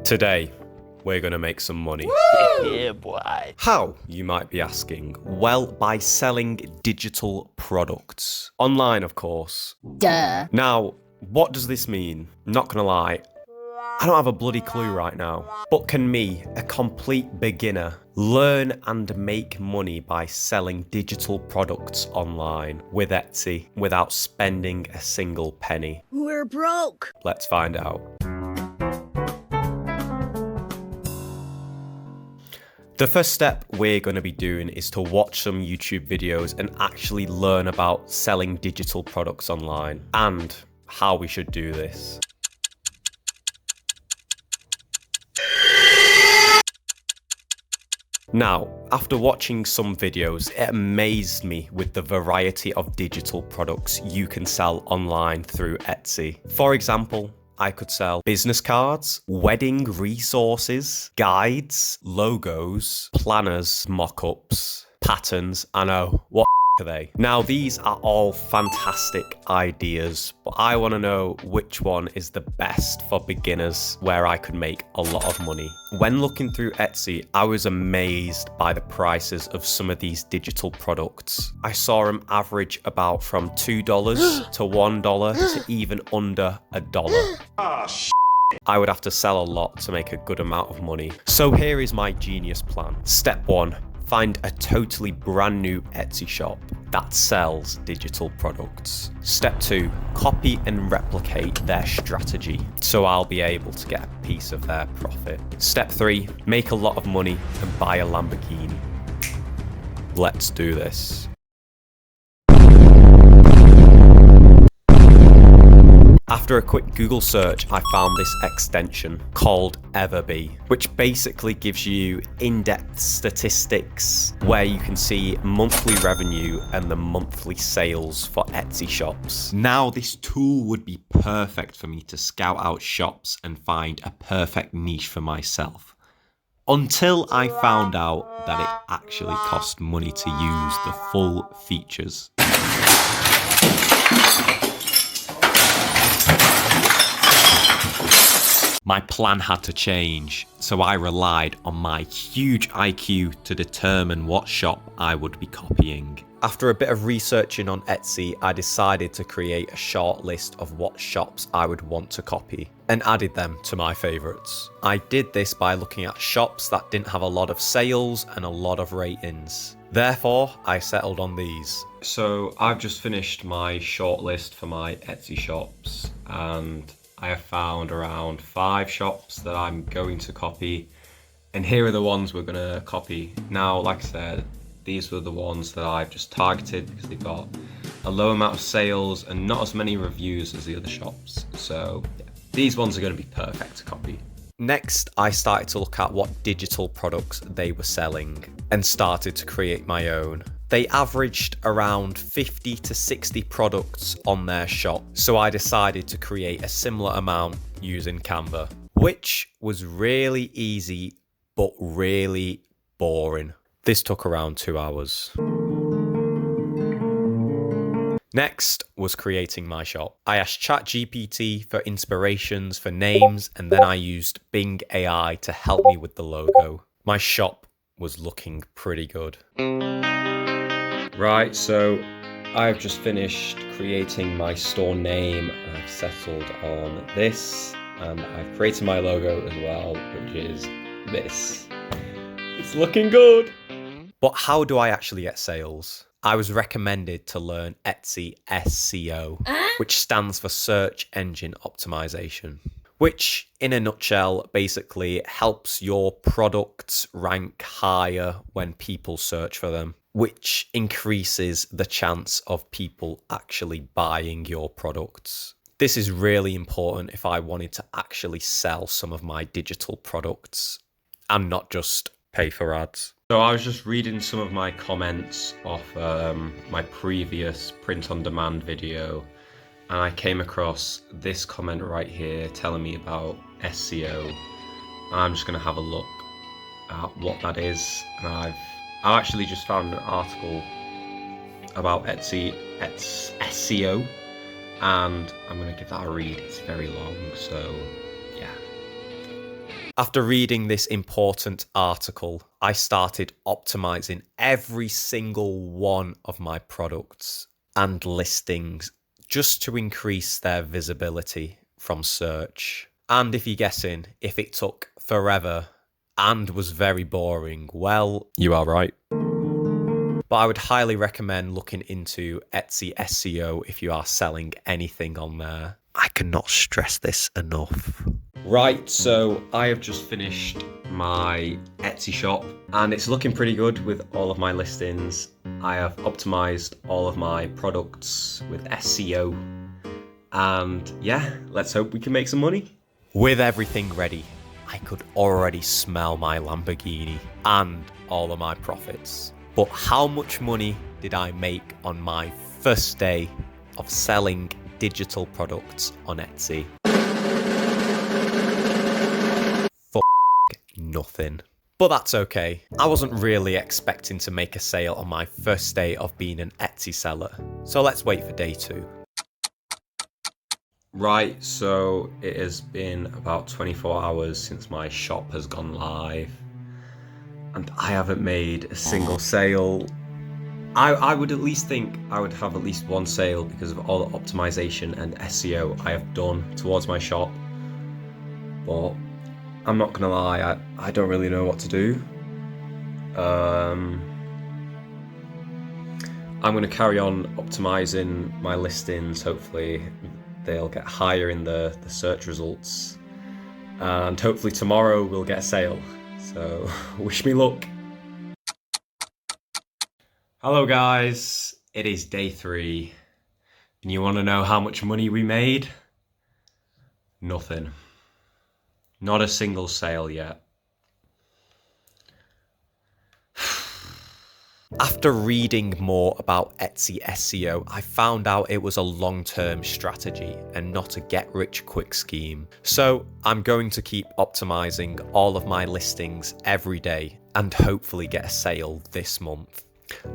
Today, we're gonna make some money. Yeah, boy. How, you might be asking? Well, by selling digital products. Online, of course. Duh. Now, what does this mean? Not gonna lie, I don't have a bloody clue right now. But can me, a complete beginner, learn and make money by selling digital products online with Etsy without spending a single penny? We're broke. Let's find out. The first step we're going to be doing is to watch some YouTube videos and actually learn about selling digital products online and how we should do this. Now, after watching some videos, it amazed me with the variety of digital products you can sell online through Etsy. For example, I could sell business cards, wedding resources, guides, logos, planners, mock-ups, patterns, I know, what are they? Now these are all fantastic ideas, but I want to know which one is the best for beginners where I could make a lot of money. When looking through Etsy, I was amazed by the prices of some of these digital products. I saw them average about from $2 to $1 to even under $1. I would have to sell a lot to make a good amount of money. So here is my genius plan. Step 1. Find a totally brand new Etsy shop that sells digital products. Step 2, copy and replicate their strategy so I'll be able to get a piece of their profit. Step 3, make a lot of money and buy a Lamborghini. Let's do this. After a quick Google search, I found this extension called Everbee, which basically gives you in-depth statistics where you can see monthly revenue and the monthly sales for Etsy shops. Now, this tool would be perfect for me to scout out shops and find a perfect niche for myself. Until I found out that it actually cost money to use the full features. My plan had to change, so I relied on my huge IQ to determine what shop I would be copying. After a bit of researching on Etsy, I decided to create a short list of what shops I would want to copy and added them to my favourites. I did this by looking at shops that didn't have a lot of sales and a lot of ratings. Therefore, I settled on these. So I've just finished my short list for my Etsy shops and I have found around 5 shops that I'm going to copy, and here are the ones we're going to copy. Now, like I said, these were the ones that I've just targeted because they've got a low amount of sales and not as many reviews as the other shops. So yeah, these ones are going to be perfect to copy. Next, I started to look at what digital products they were selling and started to create my own. They averaged around 50 to 60 products on their shop, so I decided to create a similar amount using Canva, which was really easy but really boring. This took around 2 hours. Next was creating my shop. I asked ChatGPT for inspirations for names, and then I used Bing AI to help me with the logo. My shop was looking pretty good. Right, so I've just finished creating my store name and I've settled on this, and I've created my logo as well, which is this. It's looking good. But how do I actually get sales? I was recommended to learn Etsy SEO, which stands for Search Engine Optimization, which in a nutshell basically helps your products rank higher when people search for them, which increases the chance of people actually buying your products. This is really important if I wanted to actually sell some of my digital products and not just pay for ads. So I was just reading some of my comments off my previous print on demand video, and I came across this comment right here telling me about SEO. I'm just going to have a look at what that is, and I've actually just found an article about Etsy SEO, and I'm going to give that a read. It's very long, so yeah. After reading this important article, I started optimizing every single one of my products and listings just to increase their visibility from search. And if you're guessing if it took forever and was very boring, well, you are right. But I would highly recommend looking into Etsy SEO if you are selling anything on there. I cannot stress this enough. Right, so I have just finished my Etsy shop and it's looking pretty good with all of my listings. I have optimized all of my products with SEO and yeah, let's hope we can make some money. With everything ready, I could already smell my Lamborghini and all of my profits. But how much money did I make on my first day of selling digital products on Etsy? Nothing. But that's okay. I wasn't really expecting to make a sale on my first day of being an Etsy seller. So let's wait for day 2. Right, so it has been about 24 hours since my shop has gone live. And I haven't made a single sale. I would at least think I would have at least one sale because of all the optimization and SEO I have done towards my shop. But I'm not gonna lie, I don't really know what to do. I'm gonna carry on optimizing my listings. Hopefully they'll get higher in the search results. And hopefully tomorrow we'll get a sale. So wish me luck. Hello guys, it is day 3. And you wanna know how much money we made? Nothing. Not a single sale yet. After reading more about Etsy SEO, I found out it was a long-term strategy and not a get-rich-quick scheme. So I'm going to keep optimizing all of my listings every day and hopefully get a sale this month.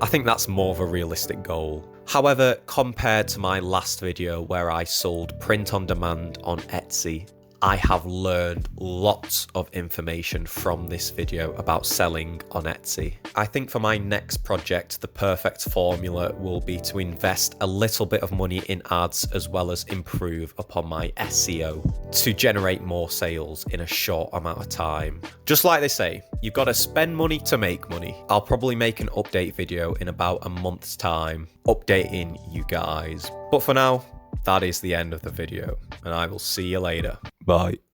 I think that's more of a realistic goal. However, compared to my last video where I sold print on demand on Etsy, I have learned lots of information from this video about selling on Etsy. I think for my next project, the perfect formula will be to invest a little bit of money in ads as well as improve upon my SEO to generate more sales in a short amount of time. Just like they say, you've got to spend money to make money. I'll probably make an update video in about a month's time, updating you guys. But for now, that is the end of the video, and I will see you later. Bye.